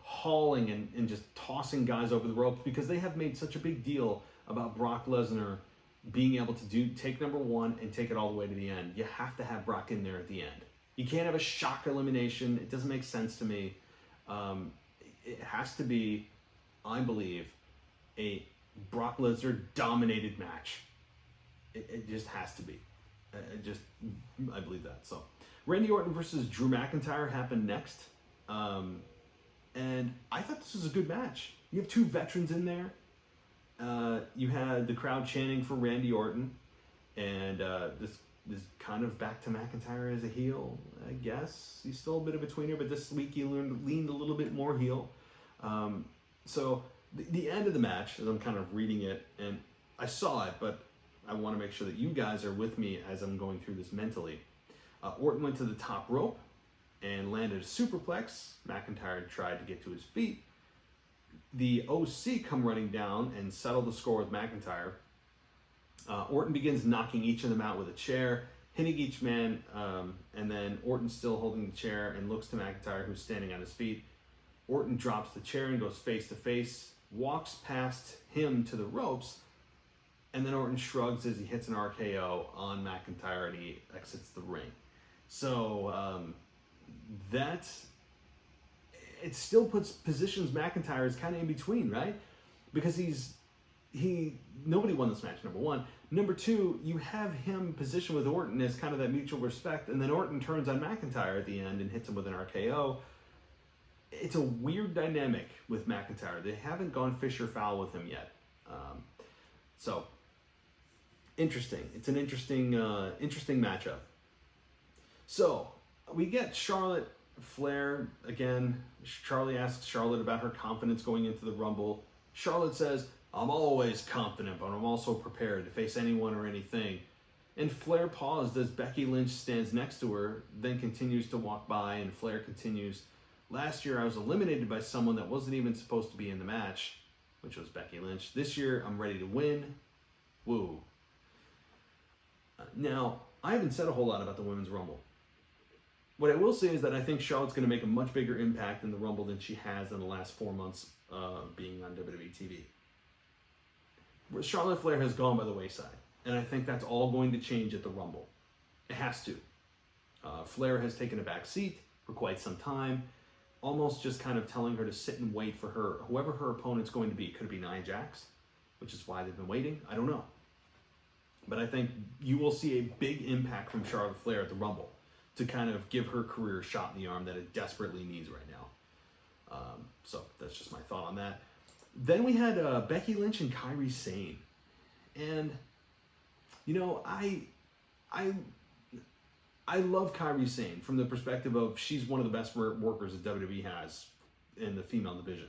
hauling and just tossing guys over the ropes because they have made such a big deal about Brock Lesnar being able to take number 1 and take it all the way to the end. You have to have Brock in there at the end. You can't have a shock elimination. It doesn't make sense to me. It has to be, I believe, a Brock Lesnar dominated match. It just has to be. I believe that. So, Randy Orton versus Drew McIntyre happened next. And I thought this was a good match. You have 2 veterans in there. You had the crowd chanting for Randy Orton. And this kind of back to McIntyre as a heel, I guess. He's still a bit of a tweener, but this week he leaned a little bit more heel. So the end of the match, as I'm kind of reading it, and I saw it, but I want to make sure that you guys are with me as I'm going through this mentally. Orton went to the top rope and landed a superplex. McIntyre tried to get to his feet. The OC come running down and settle the score with McIntyre. Orton begins knocking each of them out with a chair, hitting each man, and then Orton still holding the chair and looks to McIntyre, who's standing on his feet. Orton drops the chair and goes face to face, walks past him to the ropes, and then Orton shrugs as he hits an RKO on McIntyre and he exits the ring. So it still positions McIntyre as kind of in between, right? Because nobody won this match, number 1. Number 2, you have him positioned with Orton as kind of that mutual respect, and then Orton turns on McIntyre at the end and hits him with an RKO. It's a weird dynamic with McIntyre. They haven't gone fish or fowl with him yet. So, interesting. It's an interesting matchup. So, we get Charlotte Flair again. Charlie asks Charlotte about her confidence going into the Rumble. Charlotte says, I'm always confident, but I'm also prepared to face anyone or anything. And Flair paused as Becky Lynch stands next to her, then continues to walk by, and Flair continues, last year I was eliminated by someone that wasn't even supposed to be in the match, which was Becky Lynch. This year I'm ready to win. Woo. Now, I haven't said a whole lot about the Women's Rumble. What I will say is that I think Charlotte's going to make a much bigger impact in the Rumble than she has in the last 4 months being on WWE TV. Charlotte Flair has gone by the wayside, and I think that's all going to change at the Rumble. It has to. Flair has taken a back seat for quite some time, almost just kind of telling her to sit and wait for whoever her opponent's going to be. Could it be Nia Jax, which is why they've been waiting? I don't know. But I think you will see a big impact from Charlotte Flair at the Rumble to kind of give her career a shot in the arm that it desperately needs right now. So that's just my thought on that. Then we had Becky Lynch and Kairi Sane. And, you know, I love Kairi Sane from the perspective of she's one of the best workers that WWE has in the female division.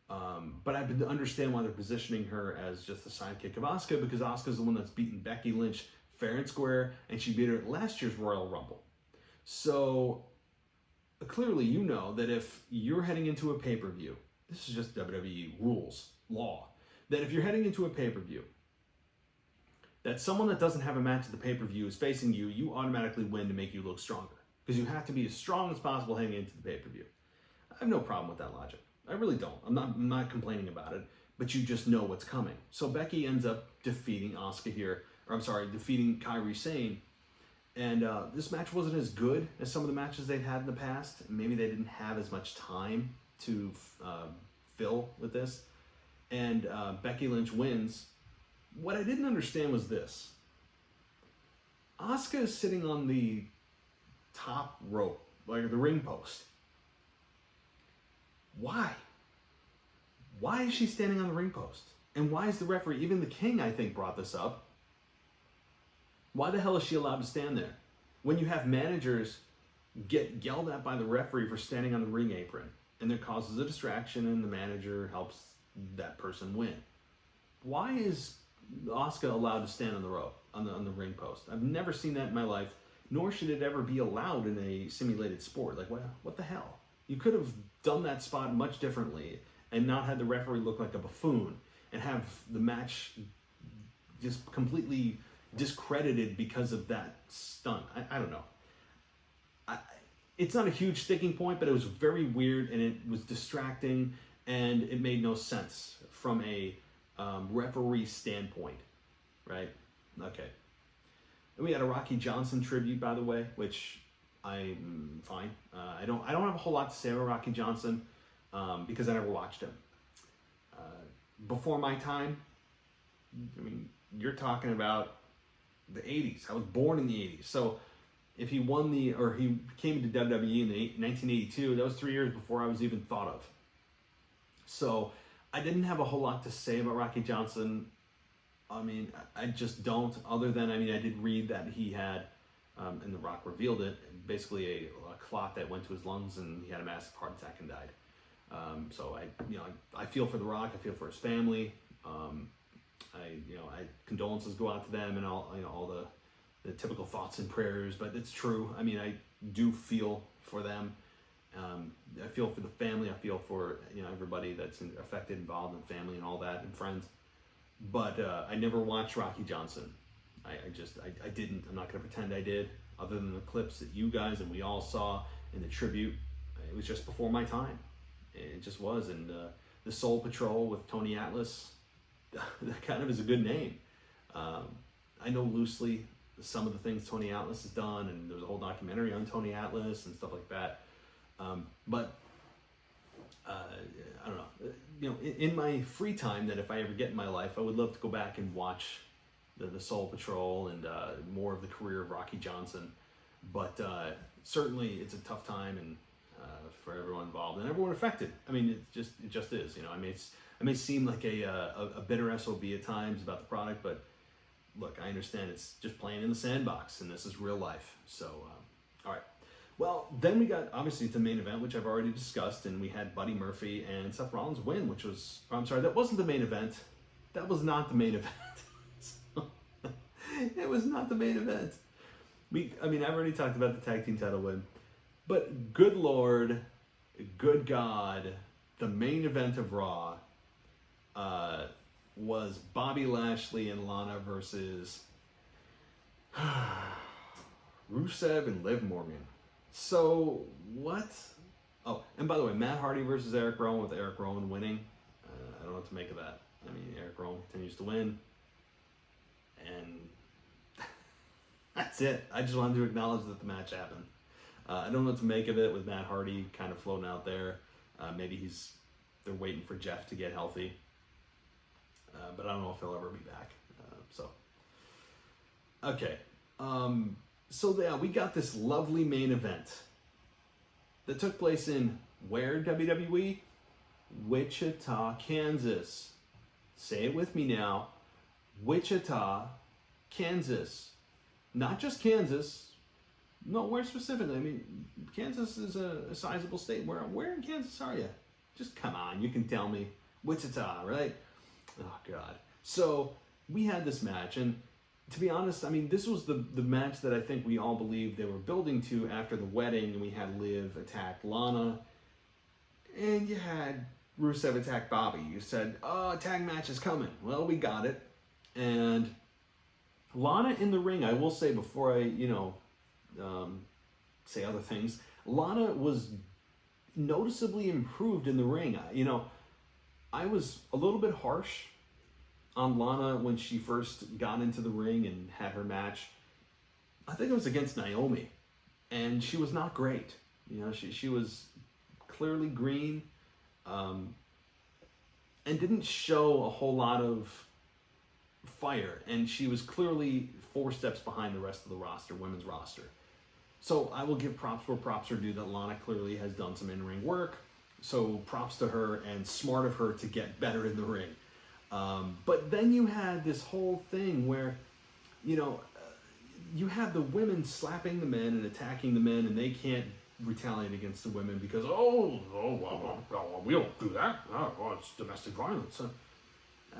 But I understand why they're positioning her as just the sidekick of Asuka, because Asuka's the one that's beaten Becky Lynch fair and square, and she beat her at last year's Royal Rumble. So clearly you know that if you're heading into a pay-per-view, this is just WWE rules, law, that if you're heading into a pay-per-view, that someone that doesn't have a match at the pay-per-view is facing you, you automatically win to make you look stronger. Because you have to be as strong as possible heading into the pay-per-view. I have no problem with that logic. I really don't. I'm not complaining about it, but you just know what's coming. So Becky ends up defeating Asuka here, defeating Kairi Sane. And this match wasn't as good as some of the matches they'd had in the past. Maybe they didn't have as much time to fill with this. And Becky Lynch wins. What I didn't understand was this. Asuka is sitting on the top rope, like the ring post. Why? Why is she standing on the ring post? And why is the referee, even the King, I think, brought this up. Why the hell is she allowed to stand there? When you have managers get yelled at by the referee for standing on the ring apron, and it causes a distraction and the manager helps that person win. Why is Asuka allowed to stand on the rope, on the ring post? I've never seen that in my life, nor should it ever be allowed in a simulated sport. Like, what the hell? You could have done that spot much differently and not had the referee look like a buffoon and have the match just completely discredited because of that stunt. I don't know. It's not a huge sticking point, but it was very weird and it was distracting and it made no sense from a referee standpoint, right? Okay. And we had a Rocky Johnson tribute, by the way, which I'm fine. I don't have a whole lot to say about Rocky Johnson because I never watched him. Before my time, I mean, you're talking about the 80s. I was born in the 80s. So if he he came into WWE in 1982, that was 3 years before I was even thought of. So I didn't have a whole lot to say about Rocky Johnson. I mean, I just don't, other than, I did read that he had, and The Rock revealed it, basically a clot that went to his lungs and he had a massive heart attack and died. So I feel for The Rock, I feel for his family. Condolences go out to them and all the typical thoughts and prayers, but it's true. I mean, I do feel for them. I feel for the family. I feel for everybody that's affected, involved in family and all that, and friends. But I never watched Rocky Johnson. I didn't. I'm not going to pretend I did. Other than the clips that you guys and we all saw in the tribute, it was just before my time. It just was. And the Soul Patrol with Tony Atlas, that kind of is a good name. I know loosely some of the things Tony Atlas has done, and there's a whole documentary on Tony Atlas and stuff like that. But I don't know. In my free time, that if I ever get in my life, I would love to go back and watch the Soul Patrol and more of the career of Rocky Johnson. But certainly, it's a tough time and for everyone involved and everyone affected. I mean, it just is. I may seem like a bitter SOB at times about the product, but look, I understand it's just playing in the sandbox, and this is real life. So, all right. Well, then we got, obviously, the main event, which I've already discussed, and we had Buddy Murphy and Seth Rollins win, which was, that wasn't the main event. That was not the main event. It was not the main event. I've already talked about the tag team title win, but good Lord, good God, the main event of Raw was Bobby Lashley and Lana versus Rusev and Liv Morgan. So, what? Oh, and by the way, Matt Hardy versus Eric Rowan with Eric Rowan winning. I don't know what to make of that. I mean, Eric Rowan continues to win. And that's it. I just wanted to acknowledge that the match happened. I don't know what to make of it with Matt Hardy kind of floating out there. Maybe they're waiting for Jeff to get healthy. But I don't know if he'll ever be back. Okay. So yeah, we got this lovely main event that took place in where, WWE? Wichita, Kansas. Say it with me now. Wichita, Kansas. Not just Kansas. No, where specifically? I mean, Kansas is a sizable state. Where in Kansas are you? Just come on, you can tell me. Wichita, right? Oh, God. So we had this match, and to be honest, I mean, this was the match that I think we all believed they were building to after the wedding, and we had Liv attack Lana, and you had Rusev attack Bobby. You said, oh, tag match is coming. Well, we got it. And Lana in the ring, I will say before I, say other things, Lana was noticeably improved in the ring. I was a little bit harsh on Lana when she first got into the ring and had her match. I think it was against Naomi, and she was not great. She was clearly green, and didn't show a whole lot of fire, and she was clearly 4 steps behind the rest of the roster, women's roster. So I will give props where props are due that Lana clearly has done some in-ring work. So props to her, and smart of her to get better in the ring. But then you had this whole thing where, you have the women slapping the men and attacking the men, and they can't retaliate against the women because, we don't do that. Oh, it's domestic violence.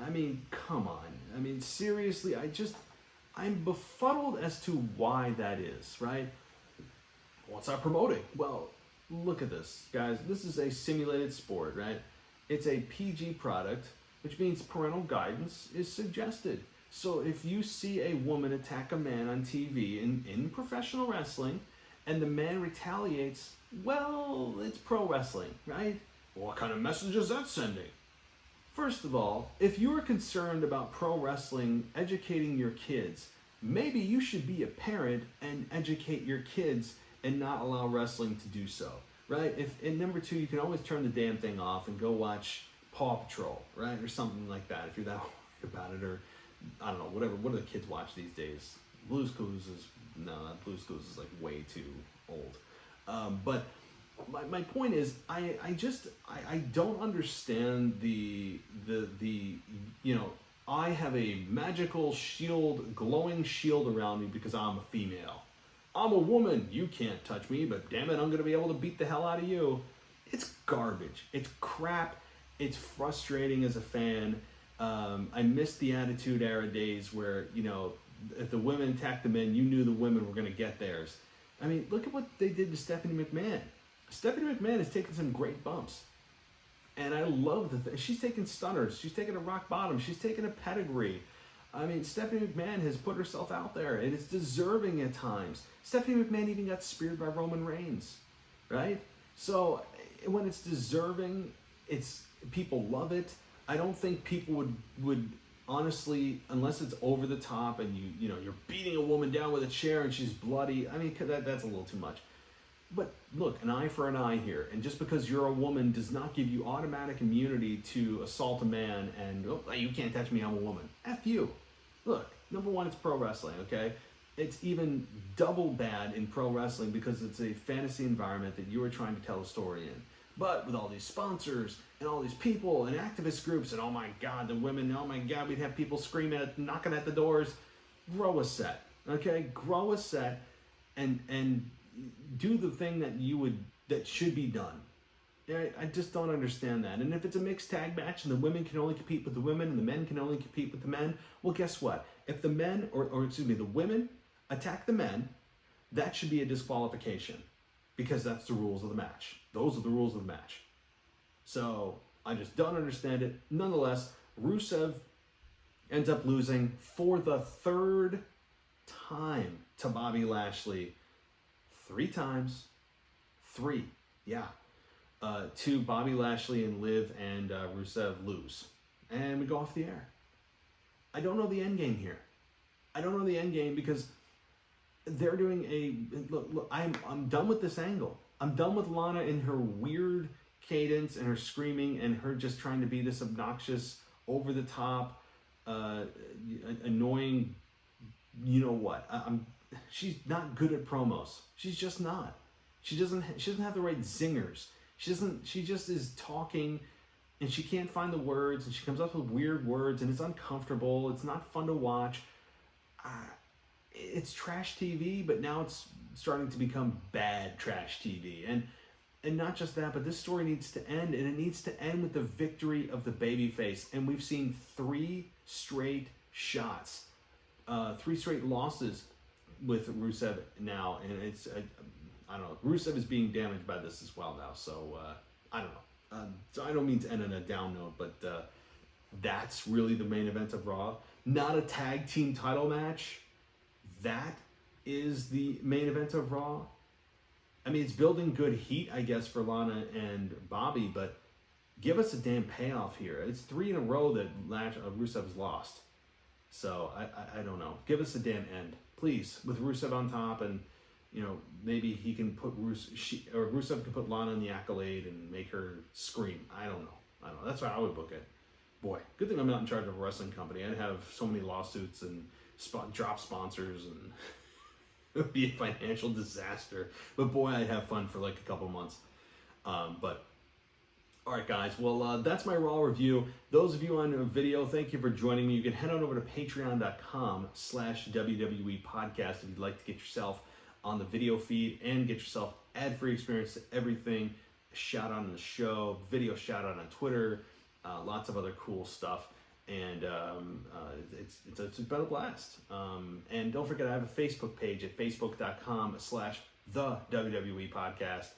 I mean, come on. I mean, seriously, I'm befuddled as to why that is, right? What's that promoting? Well, look at this, guys. This is a simulated sport, right? It's a PG product, which means parental guidance is suggested. So if you see a woman attack a man on TV in professional wrestling, and the man retaliates, well, it's pro wrestling, right? What kind of message is that sending? First of all, if you are concerned about pro wrestling educating your kids, maybe you should be a parent and educate your kids and not allow wrestling to do so, right? And number 2, you can always turn the damn thing off and go watch Paw Patrol, right? Or something like that if you're that worried about it, or I don't know, whatever. What do the kids watch these days? Blue's Clues is like way too old. But my point is, I don't understand the I have a magical shield, glowing shield around me because I'm a female. I'm a woman, you can't touch me, but damn it, I'm going to be able to beat the hell out of you. It's garbage. It's crap. It's frustrating as a fan. I miss the Attitude Era days where, if the women attacked the men, you knew the women were going to get theirs. I mean, look at what they did to Stephanie McMahon. Stephanie McMahon has taken some great bumps. And I love the thing. She's taken stunners. She's taken a rock bottom. She's taken a pedigree. I mean, Stephanie McMahon has put herself out there, and it's deserving at times. Stephanie McMahon even got speared by Roman Reigns, right? So when it's deserving, people love it. I don't think people would honestly, unless it's over the top and you're beating a woman down with a chair and she's bloody. I mean, that's a little too much. But look, an eye for an eye here. And just because you're a woman does not give you automatic immunity to assault a man and, you can't touch me, I'm a woman. F you. Look, number 1, it's pro wrestling, okay? It's even double bad in pro wrestling because it's a fantasy environment that you are trying to tell a story in. But with all these sponsors and all these people and activist groups and, oh my God, the women, oh my God, we'd have people screaming, knocking at the doors. Grow a set, okay? Grow a set and do the thing that should be done. I just don't understand that. And if it's a mixed tag match and the women can only compete with the women and the men can only compete with the men, well, guess what? If the men, the women attack the men, that should be a disqualification because that's the rules of the match. Those are the rules of the match. So I just don't understand it. Nonetheless, Rusev ends up losing for the 3rd time to Bobby Lashley 3 times. 3, yeah. To Bobby Lashley and Liv and Rusev lose. And we go off the air. I don't know the end game here. I don't know the end game because they're doing look, I'm done with this angle. I'm done with Lana in her weird cadence and her screaming and her just trying to be this obnoxious, over the top, annoying, you know what. She's not good at promos. She's just not. She doesn't have the right zingers. She just is talking and she can't find the words and she comes up with weird words and it's uncomfortable. It's not fun to watch. It's trash TV, but now it's starting to become bad trash TV. And not just that, but this story needs to end, and it needs to end with the victory of the babyface. And we've seen 3 straight shots, 3 straight losses with Rusev now, and it's I don't know. Rusev is being damaged by this as well now, so I don't know. So I don't mean to end on a down note, but that's really the main event of Raw. Not a tag team title match. That is the main event of Raw. I mean, it's building good heat, I guess, for Lana and Bobby, but give us a damn payoff here. It's 3 in a row that Rusev has lost. So I don't know. Give us a damn end, please, with Rusev on top, and you know maybe he can put Rusev can put Lana in the Accolade and make her scream. I don't know. That's how I would book it. Boy, good thing I'm not in charge of a wrestling company. I'd have so many lawsuits and drop sponsors, and it would be a financial disaster. But boy, I'd have fun for like a couple months. But all right, guys. Well, that's my Raw review. Those of you on video, thank you for joining me. You can head on over to patreon.com/WWE podcast if you'd like to get yourself on the video feed and get yourself ad-free experience to everything. Shout out on the show, video shout out on Twitter, lots of other cool stuff. And it's been a blast. And don't forget, I have a Facebook page at facebook.com/the WWE podcast.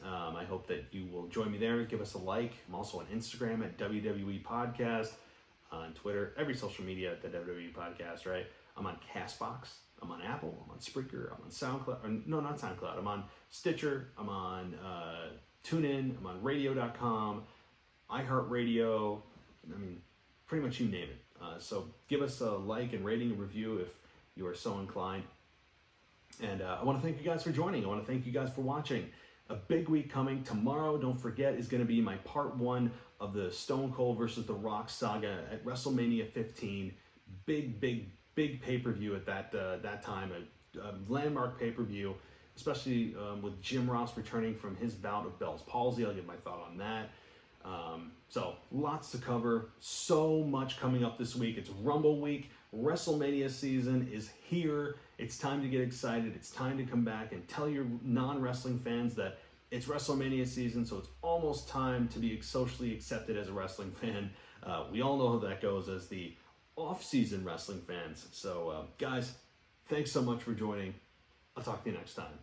I hope that you will join me there. Give us a like. I'm also on Instagram at WWE Podcast, on Twitter, every social media at the WWE Podcast, right? I'm on CastBox. I'm on Apple. I'm on Spreaker. I'm on SoundCloud. Or, no, not SoundCloud. I'm on Stitcher. I'm on TuneIn. I'm on Radio.com, iHeartRadio. I mean, pretty much you name it. So give us a like and rating and review if you are so inclined. And I want to thank you guys for joining. I want to thank you guys for watching. A big week coming. Tomorrow, don't forget, is going to be my part 1 of the Stone Cold versus The Rock saga at WrestleMania 15. Big pay-per-view at that time. A landmark pay-per-view, especially with Jim Ross returning from his bout of Bell's palsy. I'll give my thought on that. So lots to cover, so much coming up this week. It's Rumble week. WrestleMania season is here. It's time to get excited. It's time to come back and tell your non-wrestling fans that it's WrestleMania season, so it's almost time to be socially accepted as a wrestling fan. We all know how that goes as the off-season wrestling fans. So guys, thanks so much for joining. I'll talk to you next time.